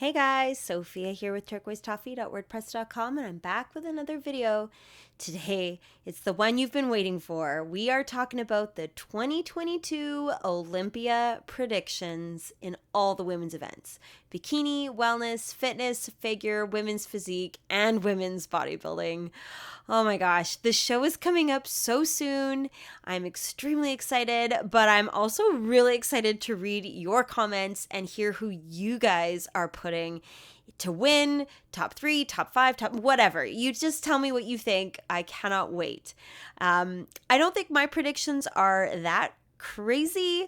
Hey guys, Sophia here with turquoisetoffee.wordpress.com, and I'm back with another video. Today, it's the one you've been waiting for. We are talking about the 2022 Olympia predictions in all the women's events: bikini, wellness, fitness, figure, women's physique, and women's bodybuilding. Oh my gosh, the show is coming up so soon. I'm extremely excited, but I'm also really excited to read your comments and hear who you guys are putting to win, top 3, top 5, top whatever. You just tell me what you think. I cannot wait. I don't think my predictions are that crazy,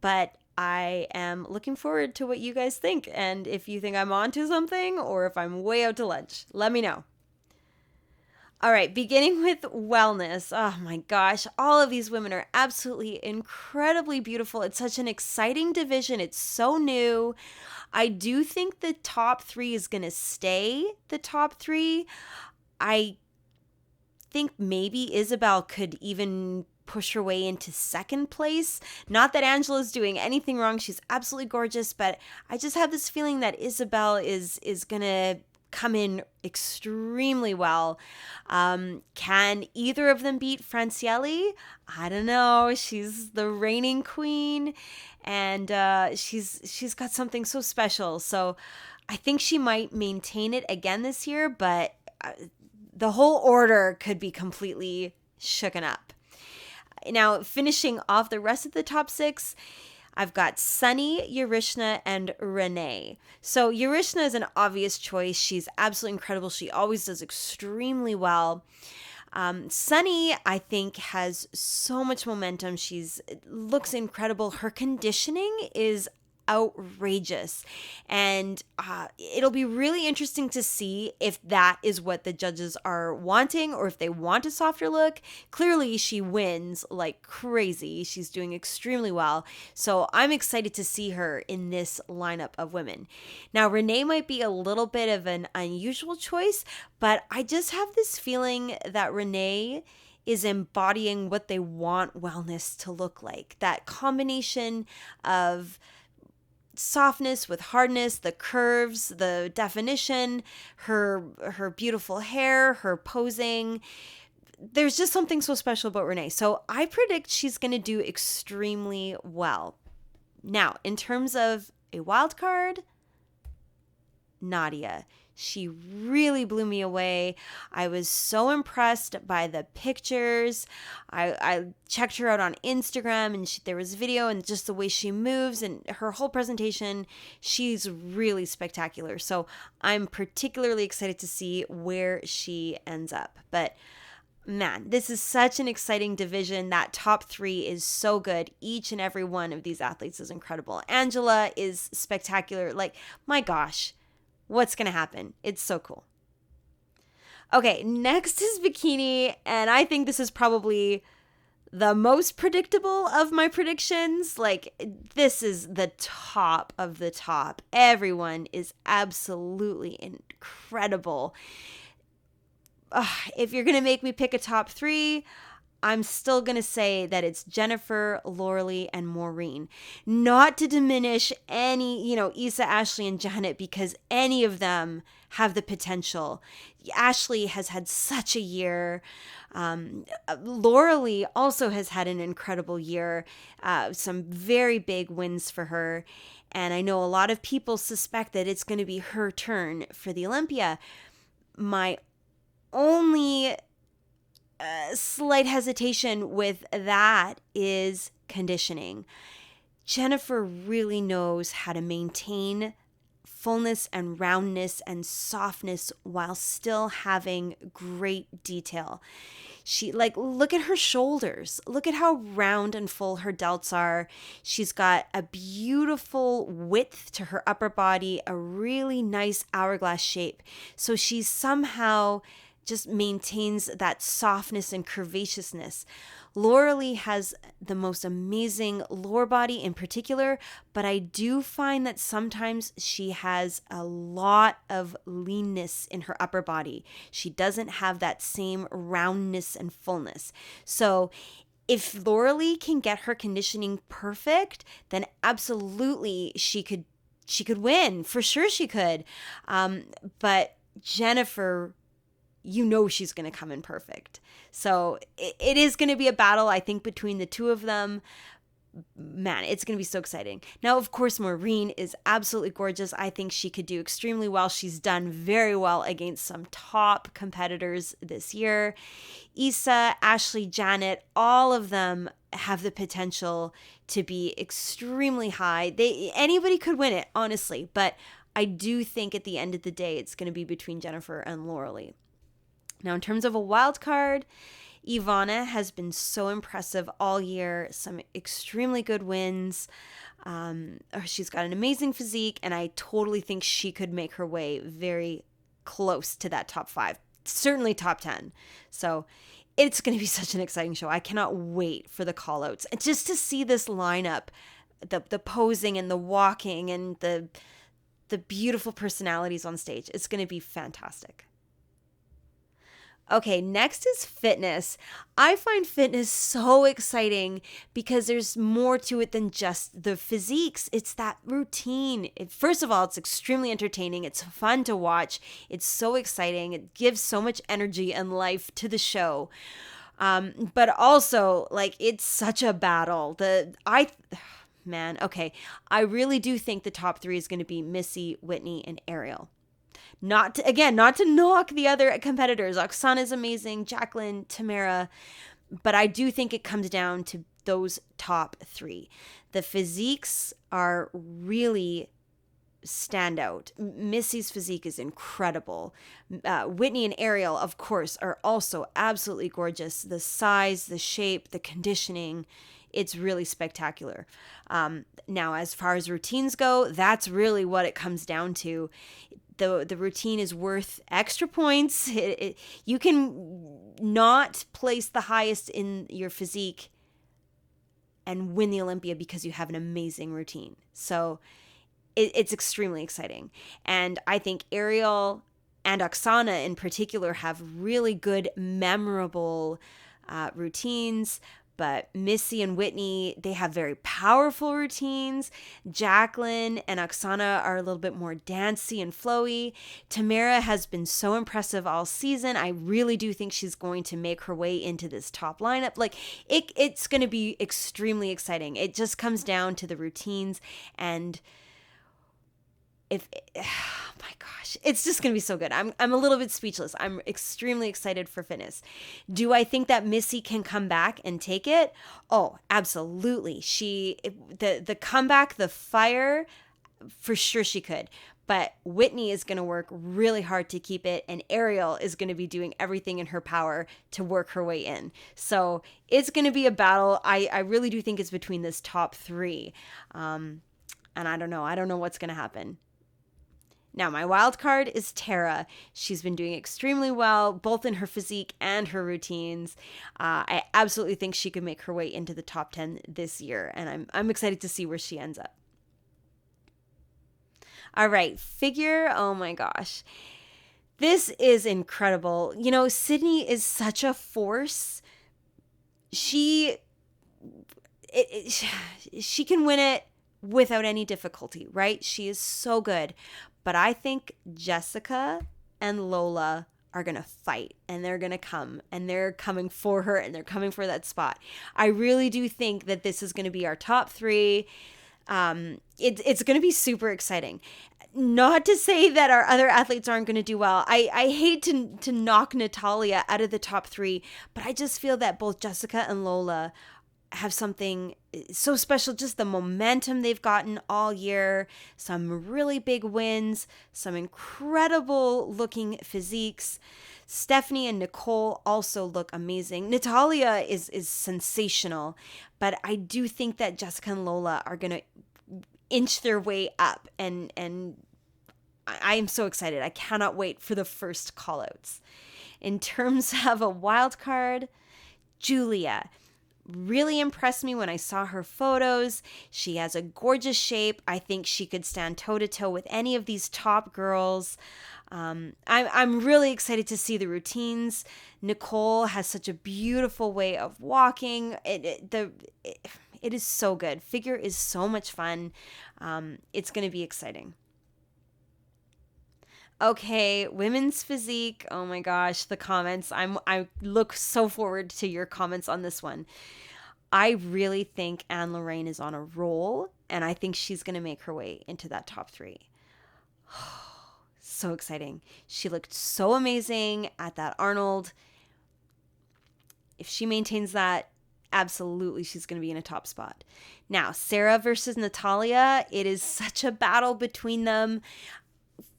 but I am looking forward to what you guys think. And if you think I'm onto something or if I'm way out to lunch, let me know. All right, beginning with wellness. Oh my gosh, all of these women are absolutely incredibly beautiful. It's such an exciting division. It's so new. I do think the top 3 is going to stay the top 3. I think maybe Isabel could even push her way into second place. Not that Angela's doing anything wrong. She's absolutely gorgeous, but I just have this feeling that Isabel is going to come in extremely well. Can either of them beat Francielli? I don't know. She's the reigning queen, and she's got something so special. So I think she might maintain it again this year, but the whole order could be completely shooken up. Now, finishing off the rest of the top 6, I've got Sunny, Yarishna, and Renee. So Yarishna is an obvious choice. She's absolutely incredible. She always does extremely well. Sunny, I think, has so much momentum. She's looks incredible. Her conditioning is outrageous, and it'll be really interesting to see if that is what the judges are wanting or if they want a softer look. Clearly she wins like crazy. She's doing extremely well, so I'm excited to see her in this lineup of women. Now, Renee might be a little bit of an unusual choice, but I just have this feeling that Renee is embodying what they want wellness to look like. That combination of softness with hardness, the curves, the definition, her beautiful hair, her posing. There's just something so special about Renee. So I predict she's going to do extremely well. Now, in terms of a wild card, Nadia. She really blew me away. I was so impressed by the pictures. I checked her out on Instagram, and there was video, and just the way she moves and her whole presentation, she's really spectacular. So I'm particularly excited to see where she ends up. But man, this is such an exciting division. That top 3 is so good. Each and every one of these athletes is incredible. Angela is spectacular. Like, my gosh. What's going to happen? It's so cool. Okay, next is bikini, and I think this is probably the most predictable of my predictions. Like, this is the top of the top. Everyone is absolutely incredible. If you're going to make me pick a top 3, I'm still going to say that it's Jennifer, Laurelie, and Maureen. Not to diminish any, Issa, Ashley, and Janet, because any of them have the potential. Ashley has had such a year. Laurelie also has had an incredible year. Some very big wins for her. And I know a lot of people suspect that it's going to be her turn for the Olympia. My only slight hesitation with that is conditioning. Jennifer really knows how to maintain fullness and roundness and softness while still having great detail. Look at her shoulders. Look at how round and full her delts are. She's got a beautiful width to her upper body, a really nice hourglass shape. So she's somehow just maintains that softness and curvaceousness. Laurelie has the most amazing lower body in particular, but I do find that sometimes she has a lot of leanness in her upper body. She doesn't have that same roundness and fullness. So if Laurelie can get her conditioning perfect, then absolutely she could she could win. For sure she could. But Jennifer, she's going to come in perfect. So it is going to be a battle, I think, between the two of them. Man, it's going to be so exciting. Now, of course, Maureen is absolutely gorgeous. I think she could do extremely well. She's done very well against some top competitors this year. Issa, Ashley, Janet, all of them have the potential to be extremely high. Anybody could win it, honestly, but I do think at the end of the day, it's going to be between Jennifer and Lauralee. Now, in terms of a wild card, Ivana has been so impressive all year, some extremely good wins. She's got an amazing physique, and I totally think she could make her way very close to that top 5, certainly top 10. So it's going to be such an exciting show. I cannot wait for the call-outs. And just to see this lineup, the posing and the walking and the beautiful personalities on stage, it's going to be fantastic. Okay, next is fitness. I find fitness so exciting because there's more to it than just the physiques. It's that routine. First of all, it's extremely entertaining. It's fun to watch. It's so exciting. It gives so much energy and life to the show. But also, it's such a battle. I really do think the top 3 is going to be Missy, Whitney, and Ariel. Not to knock the other competitors. Oksana is amazing, Jacqueline, Tamara, but I do think it comes down to those top 3. The physiques are really standout. Missy's physique is incredible. Whitney and Ariel, of course, are also absolutely gorgeous. The size, the shape, the conditioning, it's really spectacular. Now, as far as routines go, that's really what it comes down to. The routine is worth extra points. You can not place the highest in your physique and win the Olympia because you have an amazing routine. So it's extremely exciting. And I think Ariel and Oksana in particular have really good, memorable routines. But Missy and Whitney, they have very powerful routines. Jacqueline and Oksana are a little bit more dancey and flowy. Tamara has been so impressive all season. I really do think she's going to make her way into this top lineup. It's going to be extremely exciting. It just comes down to the routines, and oh my gosh, it's just going to be so good. I'm a little bit speechless. I'm extremely excited for fitness. Do I think that Missy can come back and take it? Oh, absolutely. The comeback, the fire, for sure she could. But Whitney is going to work really hard to keep it, and Ariel is going to be doing everything in her power to work her way in. So it's going to be a battle. I really do think it's between this top 3. And I don't know what's going to happen. Now, my wild card is Tara. She's been doing extremely well, both in her physique and her routines. I absolutely think she could make her way into the top 10 this year, and I'm excited to see where she ends up. All right, figure. Oh my gosh. This is incredible. Sydney is such a force. She can win it without any difficulty, right? She is so good. But I think Jessica and Lola are going to fight, and they're going to come, and they're coming for her, and they're coming for that spot. I really do think that this is going to be our top 3. It's going to be super exciting. Not to say that our other athletes aren't going to do well. I hate to knock Natalia out of the top 3, but I just feel that both Jessica and Lola have something so special, just the momentum they've gotten all year, some really big wins, some incredible looking physiques. Stephanie and Nicole also look amazing. Natalia is sensational, but I do think that Jessica and Lola are going to inch their way up, and I am so excited. I cannot wait for the first callouts. In terms of a wild card, Julia really impressed me when I saw her photos. She has a gorgeous shape. I think she could stand toe-to-toe with any of these top girls. I'm really excited to see the routines. Nicole has such a beautiful way of walking. it is so good. Figure is so much fun. It's going to be exciting. Okay, women's physique. Oh my gosh, the comments. I look so forward to your comments on this one. I really think Anne-Lorraine is on a roll, and I think she's going to make her way into that top 3. So exciting. She looked so amazing at that Arnold. If she maintains that, absolutely she's going to be in a top spot. Now, Sarah versus Natalia, it is such a battle between them.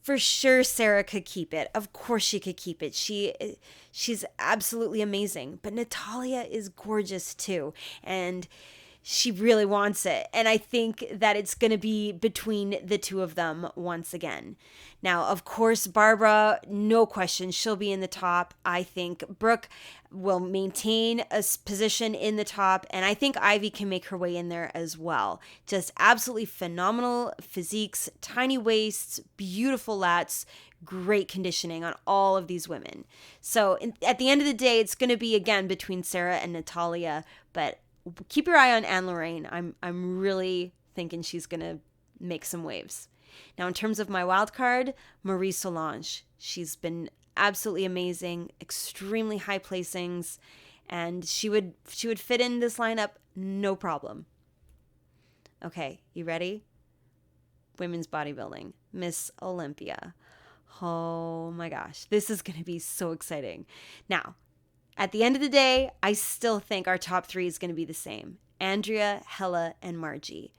For sure, Sarah could keep it. Of course she could keep it. She's absolutely amazing. But Natalia is gorgeous too. And she really wants it. And I think that it's going to be between the two of them once again. Now, of course, Barbara, no question, she'll be in the top. I think Brooke will maintain a position in the top. And I think Ivy can make her way in there as well. Just absolutely phenomenal physiques, tiny waists, beautiful lats, great conditioning on all of these women. So at the end of the day, it's going to be, again, between Sarah and Natalia. But keep your eye on Anne-Lorraine. I'm really thinking she's going to make some waves. Now, in terms of my wild card, Marie Solange. She's been absolutely amazing, extremely high placings, and she would fit in this lineup no problem. Okay, you ready? Women's bodybuilding, Miss Olympia. Oh my gosh, this is going to be so exciting. Now, at the end of the day, I still think our top 3 is going to be the same. Andrea, Hella, and Margie.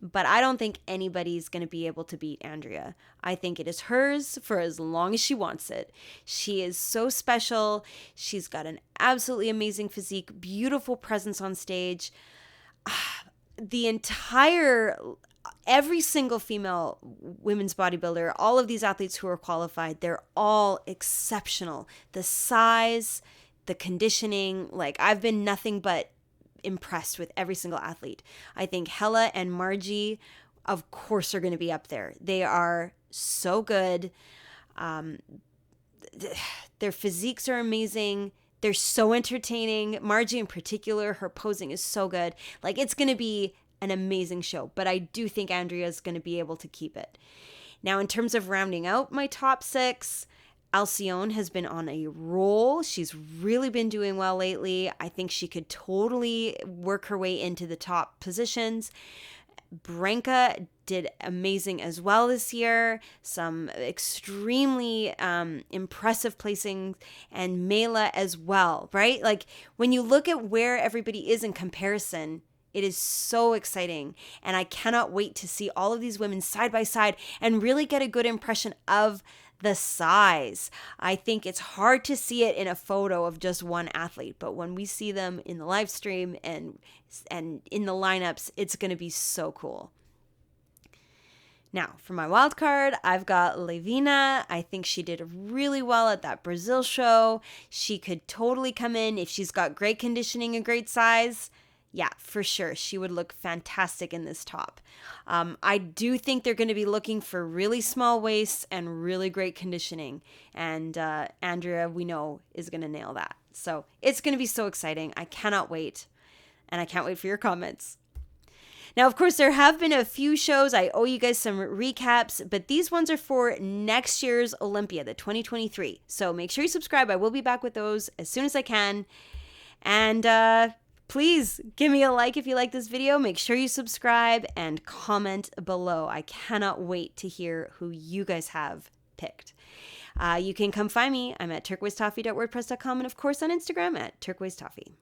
But I don't think anybody's going to be able to beat Andrea. I think it is hers for as long as she wants it. She is so special. She's got an absolutely amazing physique, beautiful presence on stage. Every single female women's bodybuilder, all of these athletes who are qualified, they're all exceptional. The size, the conditioning, like I've been nothing but impressed with every single athlete. I think Hella and Margie, of course, are going to be up there. They are so good. Their physiques are amazing. They're so entertaining. Margie in particular, her posing is so good. Like, it's going to be an amazing show, but I do think Andrea is going to be able to keep it. Now, in terms of rounding out my top 6, Alcyone has been on a roll. She's really been doing well lately. I think she could totally work her way into the top positions. Branka did amazing as well this year. Some extremely impressive placings, and Mela as well, right? Like, when you look at where everybody is in comparison, it is so exciting, and I cannot wait to see all of these women side by side and really get a good impression of the size. I think it's hard to see it in a photo of just one athlete, but when we see them in the live stream and in the lineups, it's going to be so cool. Now, for my wild card, I've got Levina. I think she did really well at that Brazil show. She could totally come in if she's got great conditioning and great size. Yeah, for sure. She would look fantastic in this top. I do think they're going to be looking for really small waists and really great conditioning. And Andrea, we know, is going to nail that. So it's going to be so exciting. I cannot wait. And I can't wait for your comments. Now, of course, there have been a few shows. I owe you guys some recaps, but these ones are for next year's Olympia, the 2023. So make sure you subscribe. I will be back with those as soon as I can. And please give me a like if you like this video. Make sure you subscribe and comment below. I cannot wait to hear who you guys have picked. You can come find me. I'm at turquoisetoffee.wordpress.com and, of course, on Instagram at turquoisetoffee.